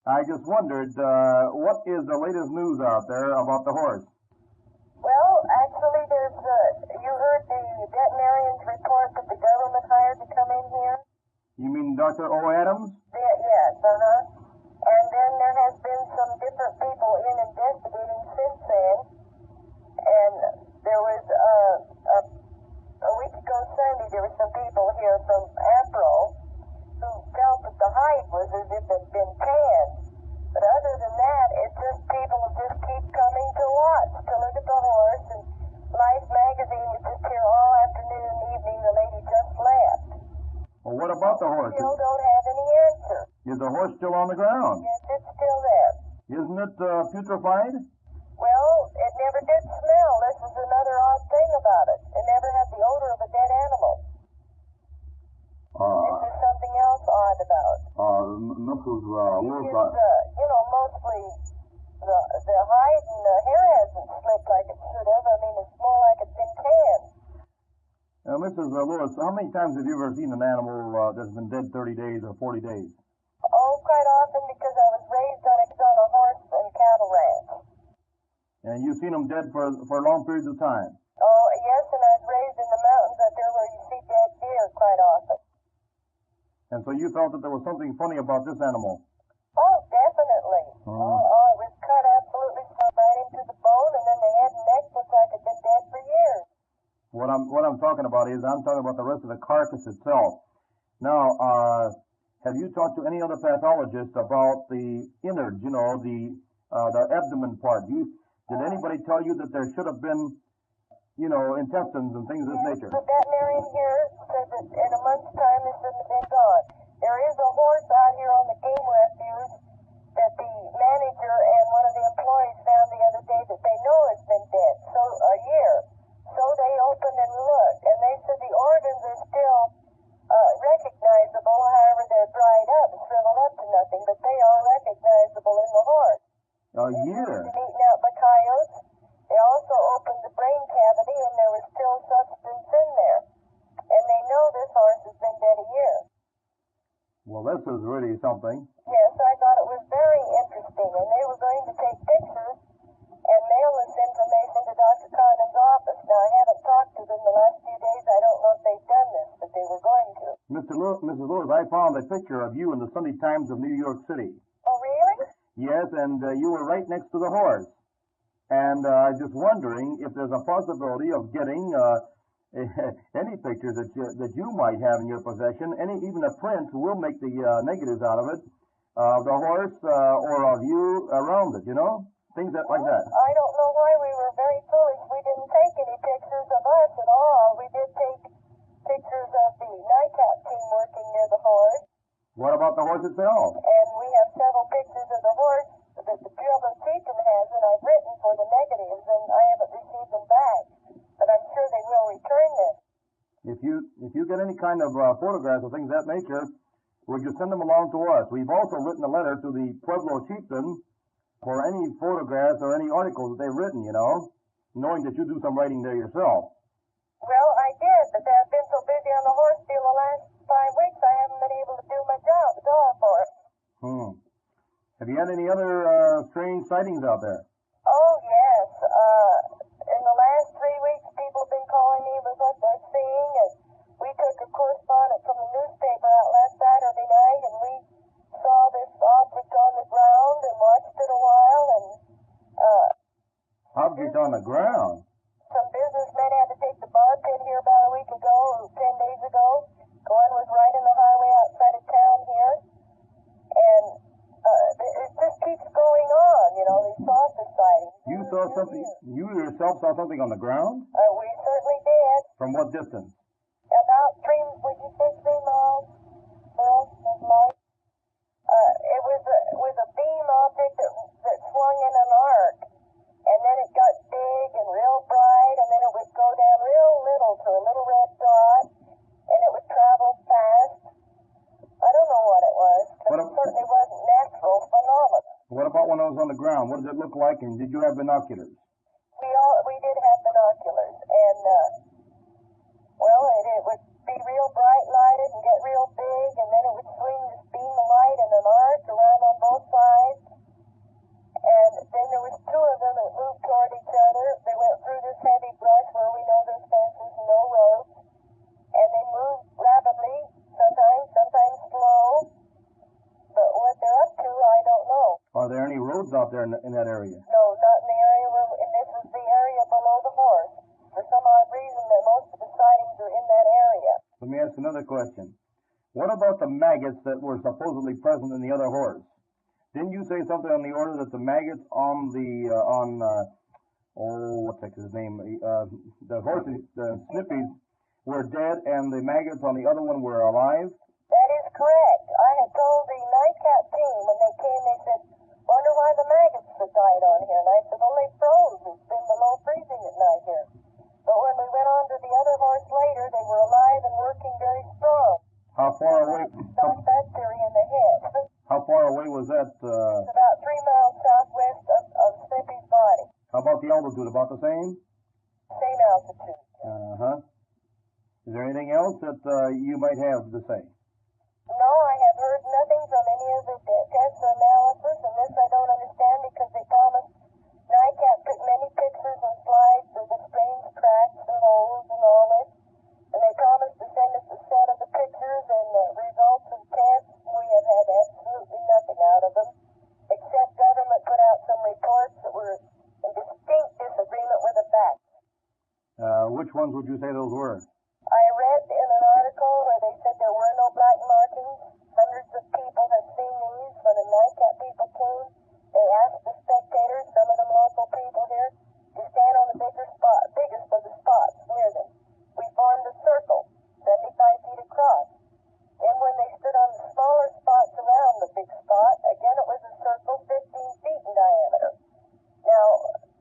I just wondered, what is the latest news out there about the horse? Well, actually, you heard the veterinarian's report that the government hired to come in here? You mean Dr. O. Adams? Yes, And then there has been some different people in investigating since then. And there was, a week ago Sunday, there were some people here from Akron who felt that the hide was as if it had been tanned. But other than that, it's just people who just keep coming to watch, to look at the horse. And Life magazine was just here all afternoon and evening. The lady just left. Well, what about the horse? Still don't have any answer. Is the horse still on the ground? Yes, it's still there. Isn't it putrefied? Well, it never did smell. This is another odd thing about it. It never had the odor of a dead animal. This is something else odd about it. Mrs. Lewis, Mostly the hide and the hair hasn't slipped like it should have. I mean, it's more like it's been tanned. Mrs. Lewis, how many times have you ever seen an animal that's been dead 30 days or 40 days? Oh, quite often, because I was raised on a horse and cattle ranch. And you've seen them dead for long periods of time? Oh, yes, and I was raised in the mountains up there where you see dead deer quite often. And so you felt that there was something funny about this animal? Oh, definitely. It was cut absolutely right into the bone, and then the head and neck looked like it had been dead for years. What I'm talking about is I'm talking about the rest of the carcass itself. Now, have you talked to any other pathologist about the innards, the abdomen part? Did anybody tell you that there should have been, intestines and things of this nature? The veterinarian here said that in a month's time this shouldn't have been gone. There is a horse out here on the game refuge that the manager and one of the employees found the other day that they know has been dead a year. So they opened and looked, and they said the organs are still recognizable, however they're dried up and shriveled up to nothing, but they are recognizable in the horse. A year? They've been eaten out by coyotes. They also opened the brain cavity, and there was still substance in there. And they know this horse has been dead a year. Well, this is really something. Yes, I thought it was very interesting, and they were going to take pictures and mail this information to Dr. Condon's office. Now, I haven't talked to them the last few days. I don't know if they've done this, but they were going to. Mrs. Lewis, I found a picture of you in the Sunday Times of New York City. Oh, really? Yes, and you were right next to the horse. And I'm just wondering if there's a possibility of getting any pictures that you might have in your possession, even a print. We'll make the negatives out of it, of the horse or of you around it, things like that. I don't know why we were very foolish. We didn't take any pictures of us at all. We did take pictures of the nightcap team working near the horse. What about the horse itself? And we have several pictures of the horse that the German Chieftain has, and I've written for the negatives, and I haven't received them back. But I'm sure they will return them. If you get any kind of photographs or things of that nature, would you send them along to us? We've also written a letter to the Pueblo Chieftain for any photographs or any articles that they've written, knowing that you do some writing there yourself. Well, I did, but I've been so busy on the horse deal the last 5 weeks, I haven't been able to do my job at all for it. Have you had any other strange sightings out there? Oh, yes. In the last 3 weeks, people have been calling me with what they're seeing, and we took a correspondent from the newspaper out last Saturday night, and we saw this object on the ground and watched it a while, and object on the ground? Some businessmen had to take the bar pit here about a week ago, or 10 days ago. One was right in the highway outside of town here, and it just keeps going on, these saucer sightings. You saw something, you yourself saw something on the ground? We certainly did. From what distance? About 3, would you say 3 miles? Of light. It was a beam object that swung in an arc, and then it got big and real bright, and then it would go down real little to a little red dot, and it would travel fast. I don't know what it was, but it certainly wasn't natural phenomenon. What about when it was on the ground? What did it look like, and did you have binoculars? We did have binoculars, and it would be real bright lighted and get real big, and then it would swing this beam of light in an arc around on both sides. out there in that area? No, not in the area where, and this is the area below the horse. For some odd reason, that most of the sightings are in that area. Let me ask another question. What about the maggots that were supposedly present in the other horse? Didn't you say something on the order that the maggots on the, what's his name? The horses, the Snippies, were dead and the maggots on the other one were alive? That is correct. I had told the nightcap team when they came, they said, wonder why the maggots have died on here. And I said, well, they froze. It's been below freezing at night here. But when we went on to the other horse later, they were alive and working very strong. How far away? Stopped that theory in the head. How far away was that? It's about 3 miles southwest of Snippy's body. How about the altitude? About the same? Same altitude. Uh-huh. Is there anything else that you might have to say? No, I have heard nothing from any of the tests or analysis, and this I don't understand because they promised NICAP took many pictures and slides of the strange cracks and holes and all this, and they promised to send us a set of the pictures and the results of tests. We have had absolutely nothing out of them, except government put out some reports that were in distinct disagreement with the facts. Which ones would you say those were? I read in an article where they said there were no black markings. Hundreds of people have seen these. When the NICAP people came, they asked the spectators, some of them local people here, to stand on the biggest of the spots near them. We formed a circle, 75 feet across. And when they stood on the smaller spots around the big spot, again it was a circle 15 feet in diameter. Now,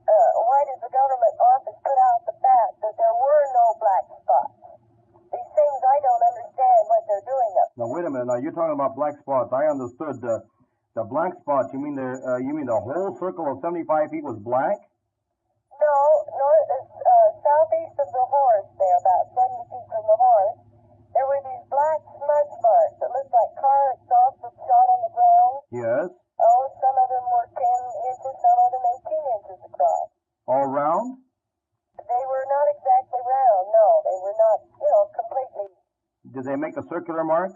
why does the government office put out the fact that there were no black spots? These things, I don't understand what they're doing up. Now wait a minute. Now you're talking about black spots. I understood the black spots. You mean the whole circle of 75 feet was black? No, southeast of the horse, there, about 70 feet from the horse, there were these black smudge marks that looked like car exhaust was shot on the ground. Yes. Oh, some of them were 10 inches, some of them 18 inches across. All round? They were not exactly round, no. They were not, completely. Did they make a circular mark?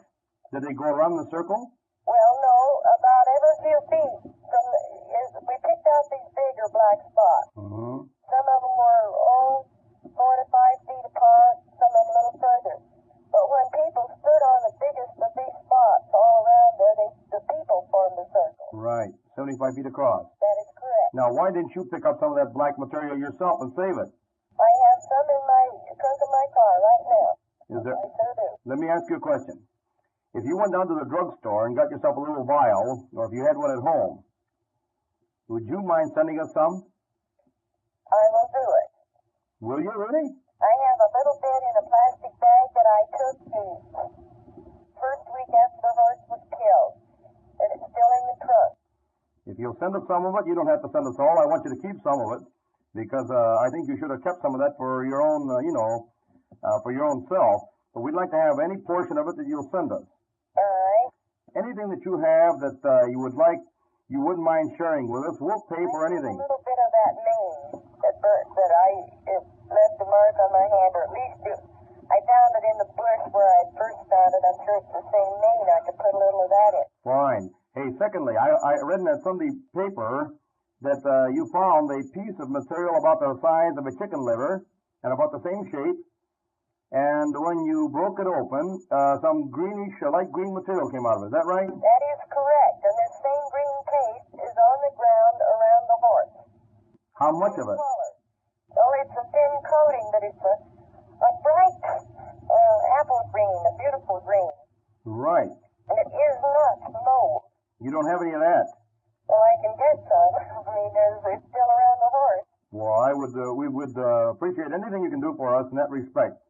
Did they go around the circle? Well, no, about every few feet from we picked out these bigger black spots. Uh-huh. Some of them were, 4 to 5 feet apart, some of them a little further. But when people stood on the biggest of these spots all around there, the people formed a circle. Right, 75 feet across. That is correct. Now, why didn't you pick up some of that black material yourself and save it? I have some in my trunk of my car right now. Is there? I sure do. Let me ask you a question. If you went down to the drugstore and got yourself a little vial, or if you had one at home, would you mind sending us some? I will do it. Will you really? I have a little bit in a plastic bag that I took the first week after the horse was killed, and it's still in the trunk. If you'll send us some of it, you don't have to send us all. I want you to keep some of it, because I think you should have kept some of that for your own, for your own self. But we'd like to have any portion of it that you'll send us. All right. Anything that you have that you wouldn't mind sharing with us, we'll pay for anything. A little bit of that mane it left a mark on my hand, or at least I found it in the bush where I first found it. I'm sure it's the same mane. I could put a little of that in. Fine. Hey, secondly, I read in that Sunday paper that you found a piece of material about the size of a chicken liver and about the same shape. And when you broke it open, some greenish, light green material came out of it. Is that right? That is correct. And this same green paste is on the ground around the horse. How much of it? Oh, it's a thin coating, but it's a bright apple green, a beautiful green. Right. And it is not mold. You don't have any of that? Well, I can get some. I mean, it's still around the horse. Well, we would appreciate anything you can do for us in that respect.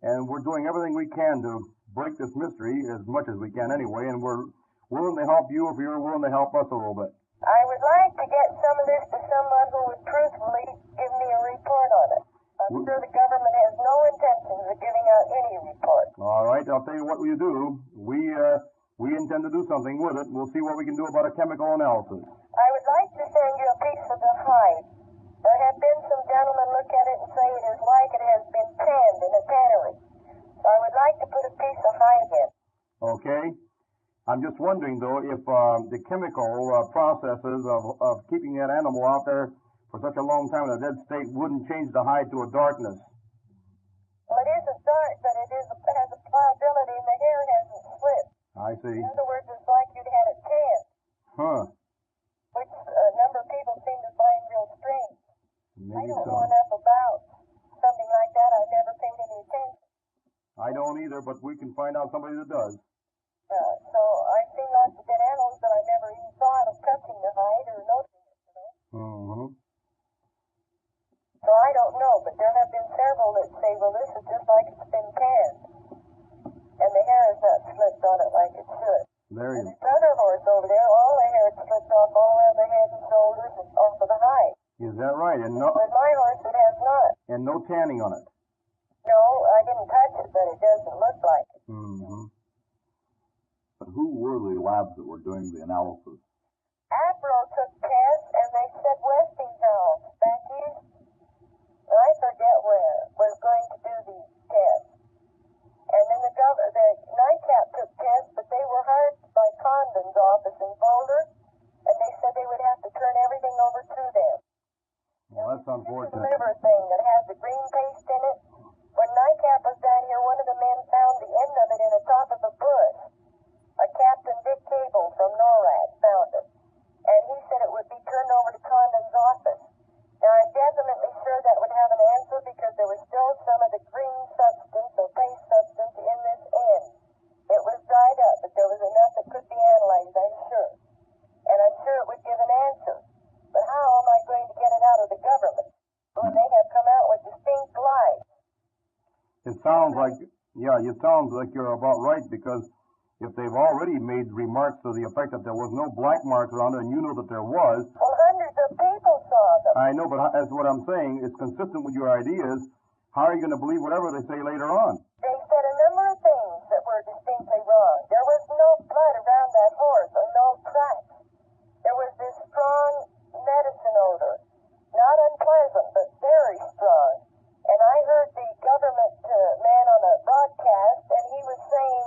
And we're doing everything we can to break this mystery as much as we can anyway, and we're willing to help you if you're willing to help us a little bit. I would like to get some of this to someone who would truthfully give me a report on it. I'm sure the government has no intentions of giving out any report. All right, I'll tell you what we do. We intend to do something with it. We'll see what we can do about a chemical analysis. I would like to send you a piece of the hide. There have been some gentlemen look at it and say it is like it has been tanned in a tannery. So I would like to put a piece of hide in. Okay. I'm just wondering, though, if the chemical processes of keeping that animal out there for such a long time in a dead state wouldn't change the hide to a darkness. Well, it isn't dark, but has a pliability, and the hair hasn't slipped. I see. In other words, it's like you'd had it tanned. Huh. Which a number of people seem to find real strange. Maybe I don't so. know enough about something like that. I've never paid any attention. I don't either, but we can find out somebody that does. So I've seen lots of dead animals, but I never even thought of touching the hide or noticing it, Mm-hmm. So I don't know, but there have been several that say, well, this is just like it's been canned. And the hair is not slipped on it like it should. There you go. This other horse over there, all the hair is slipped off all around the head and shoulders and off of the hide. Is that right? And no, But my horse, it has not. and no tanning on it. No, I didn't touch it, but it doesn't look like it. Mm-hmm. But who were the labs that were doing the analysis? Akron took tests, and they said Westinghouse back east. I forget where was going to do these tests. And then the NICAP took tests, but they were hired by Condon's office in Boulder, and they said they would have to turn everything over to them. Well, that's This unfortunate. liver thing that has the green paste in it. When NICAP was down here, one of the men found the end of it in the top of a bush. A Captain Dick Cable from NORAD found it. And he said it would be turned over to Condon's office. Now, I'm definitely sure that would have an answer because there was still some of the green substance or paste substance in this end. It was dried up, but there was enough that could be analyzed, I'm sure. And I'm sure it would give an answer. But how am I going to get it out of the government when they have come out with distinct lies? It sounds like you're about right, because if they've already made remarks to the effect that there was no black marks around it, and you know that there was. Well, hundreds of people saw them. I know, but that's what I'm saying. It's consistent with your ideas. How are you going to believe whatever they say later on? They said a number of things that were distinctly wrong. There was no blood around that horse or no tracks. There was this strong medicine odor. Not unpleasant, but very strong. And I heard the government man on a broadcast, and he was saying,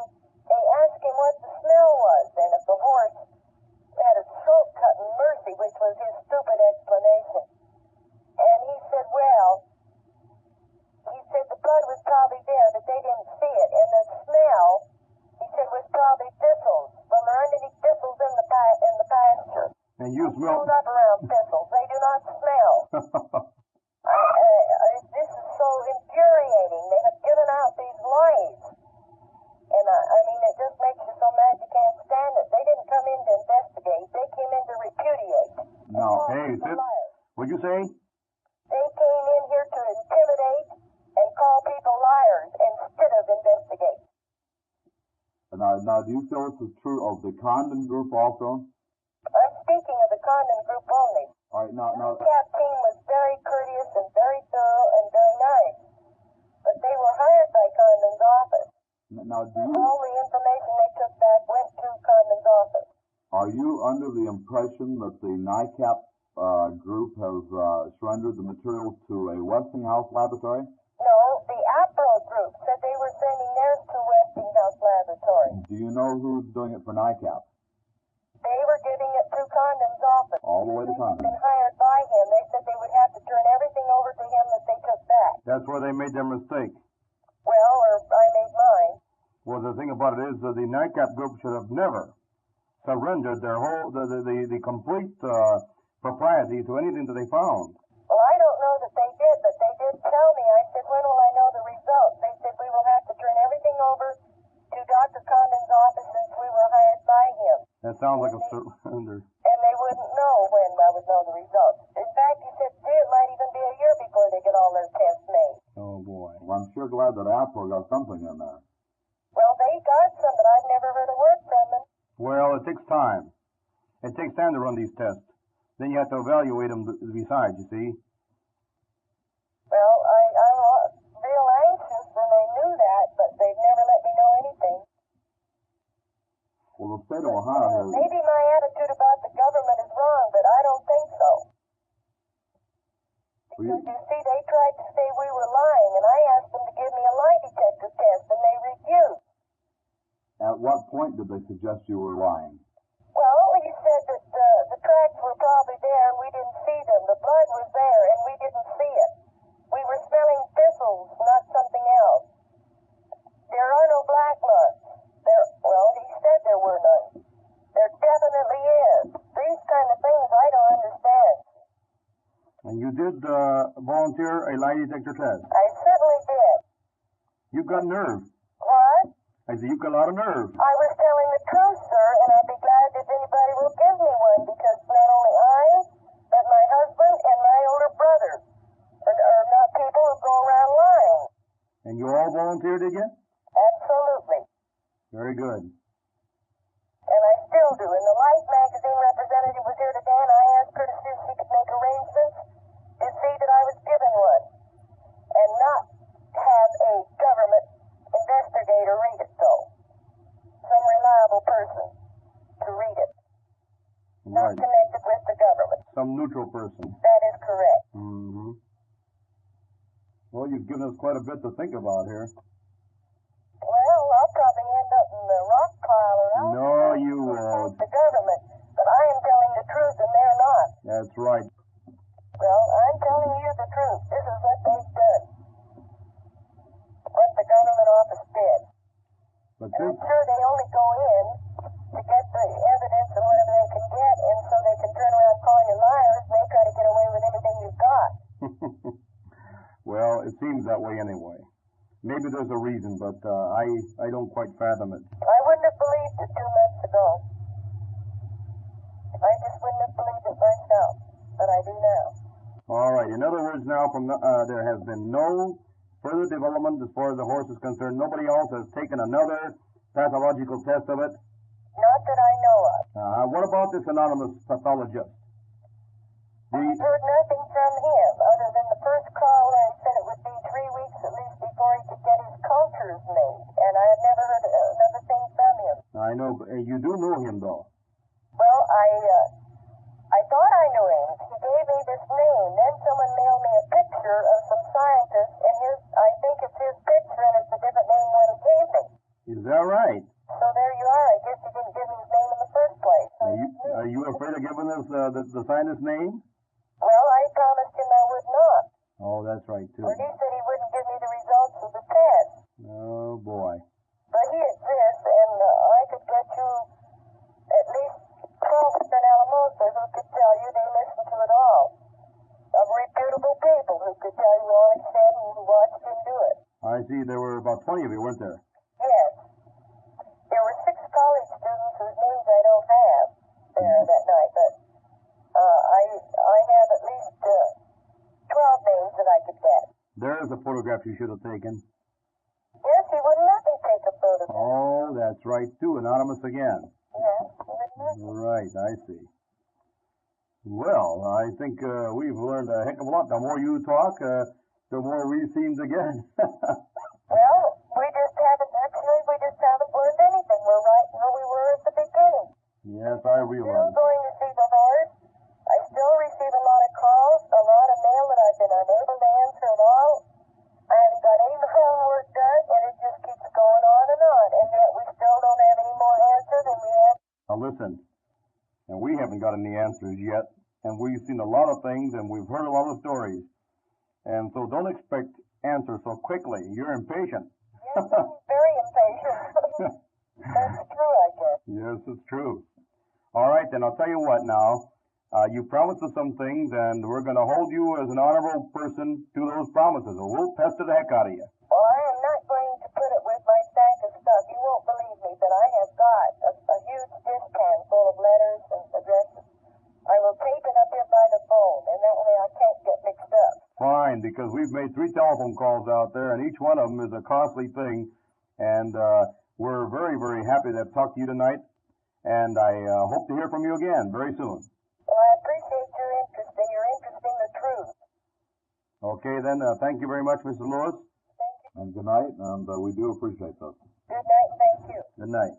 they asked him what the smell was, and if the horse had a throat cut in mercy, which was his stupid explanation. And he said, the blood was probably there, but they didn't see it. And the smell, he said, was probably thistles. Well, there aren't any thistles in the pasture. And you smell. Hold up around thistles. They do not smell. This is so infuriating. They have given out these lies. And I mean, it just makes you so mad you can't stand it. They didn't come in to investigate. They came in to repudiate. No. Hey, what'd you say? They came in here to intimidate and call people liars instead of investigate. Now, do you feel this is true of the Condon group also? I'm speaking of the Condon group only. All right, now, The NICAP team was very courteous and very thorough and very nice. But they were hired by Condon's office. now, All the information they took back went to Condon's office. are you under the impression that the NICAP group has surrendered the materials to a Westinghouse laboratory? No, the APRO group said they were sending theirs to Westinghouse Laboratory. Do you know who's doing it for NICAP? They were giving it to Condon's office. All the way to They had Condon. been hired by him. They said they would have to turn everything over to him that they took back. That's where they made their mistake. Well, or I made mine. Well, the thing about it is that the NICAP group should have never surrendered their whole, the complete propriety to anything that they found. Well, I don't know that they did, but they did tell me. I said, when will I know the results? They said, we will have to turn everything over to Dr. Condon's office since we were hired by him. That sounds like a surrender. And they wouldn't know when I would know the results. In fact, he said, it might even be a year before they get all their tests made. Oh, boy. Well, I'm sure glad that APRO got something in there. Well, they got some, but I've never heard a word from them. Well, it takes time. It takes time to run these tests. Then you have to evaluate them besides, you see. Well, I'm real anxious, and they knew that, but they've never let me know anything. Well, the state of Ohio has... Maybe my attitude about the government is wrong, but I don't think so. Because you see, they tried to say we were lying, and I asked them to give me a lie detector test, and they refused. At what point did they suggest you were lying? Well, he said that the tracks were probably there and we didn't see them. The blood was there and we didn't see it. We were smelling thistles, not something else. There are no black marks. Well, he said there were none. There definitely is. These kind of things I don't understand. And you did volunteer a lie detector test. I certainly did. You've got nerve. What? I said, you've got a lot of nerve. I was telling the truth, sir, and I'd be glad if anybody will give me one, because not only I, but my husband and my older brother are not people who go around lying. And you all volunteered again? Absolutely. Very good. And I still do. And the Life magazine representative was here today, and I asked her to see if she could make arrangements to see that I was given one, and not have a government investigator read it, though. Some reliable person to read it. Not Right. connected with the government. Some neutral person. That is correct. Mm-hmm. Well, you've given us quite a bit to think about here. Well, I'll probably end up in the rock pile or else No, you won't. the government. But I am telling the truth, and they're not. That's right. Well, I'm telling you the truth. This is what they've done. What the government office did. But And this, I'm sure they only go in to get the evidence and whatever they can get, and so they can turn around calling you liars, and they try to get away with anything you've got. well, it seems that way anyway. Maybe there's a reason, but I don't quite fathom it. I wouldn't have believed it 2 months ago. I just wouldn't have believed it myself, but I do now. All right. In other words, now there has been no further development as far as the horse is concerned. Nobody else has taken another pathological test of it. Not that I know of. What about this anonymous pathologist? I've heard nothing from him, other than the first call where he said it would be 3 weeks at least before he could get his cultures made, and I have never heard another thing from him. I know, but you do know him, though. Well, I thought I knew him. He gave me this name. Then someone mailed me a picture of some scientist, and I think it's his picture, and it's a different name than what he gave me. Is that right? So there you are. I guess he didn't give me his name in the first place. Are you afraid of giving us the scientist's name? Well, I promised him I would not. Oh, that's right, too. Or he said he wouldn't give me the results of the test. Oh, boy. But he exists, and I could get you at least 12 Alamosa who could tell you they listened to it all. Of reputable people who could tell you all he said and who watched him do it. I see there were about 20 of you, weren't there? Yes. There were 6 college students whose names I don't have there that night, but I have at least 12 names that I could get. There's a photograph you should have taken. Yes, he wouldn't let me take a photograph. Oh, that's right, too. Anonymous again. Yes, he wouldn't let me. Right, I see. Well, I think we've learned a heck of a lot. The more you talk, the more we seem to get. Well, we just haven't learned anything. We're right where we were at the beginning. Yes, I Still realize. going to see the horse. I still receive a lot of calls, a lot of mail that I've been unable to answer at all. I haven't got any homework done, and it just keeps going on, and yet we still don't have any more answers than we have. Now listen, and we haven't got any answers yet, and we've seen a lot of things, and we've heard a lot of stories. And so don't expect answers so quickly. You're impatient. Yes, I'm very impatient. That's true, I guess. Yes, it's true. All right, then I'll tell you what now. You promised us some things, and we're going to hold you as an honorable person to those promises, or we'll pester the heck out of you. Well, I am not going to put it with my stack of stuff. You won't believe me, but I have got a huge disk can full of letters and addresses. I will tape it up here by the phone, and that way I can't get mixed up. Fine, because we've made 3 telephone calls out there, and each one of them is a costly thing. And we're very, very happy to have talked to you tonight. And I hope to hear from you again very soon. Well, I appreciate your interest, and you're interested in the truth. Okay, then. Thank you very much, Mrs. Lewis. Thank you. And good night, and we do appreciate that. Good night, and thank you. Good night.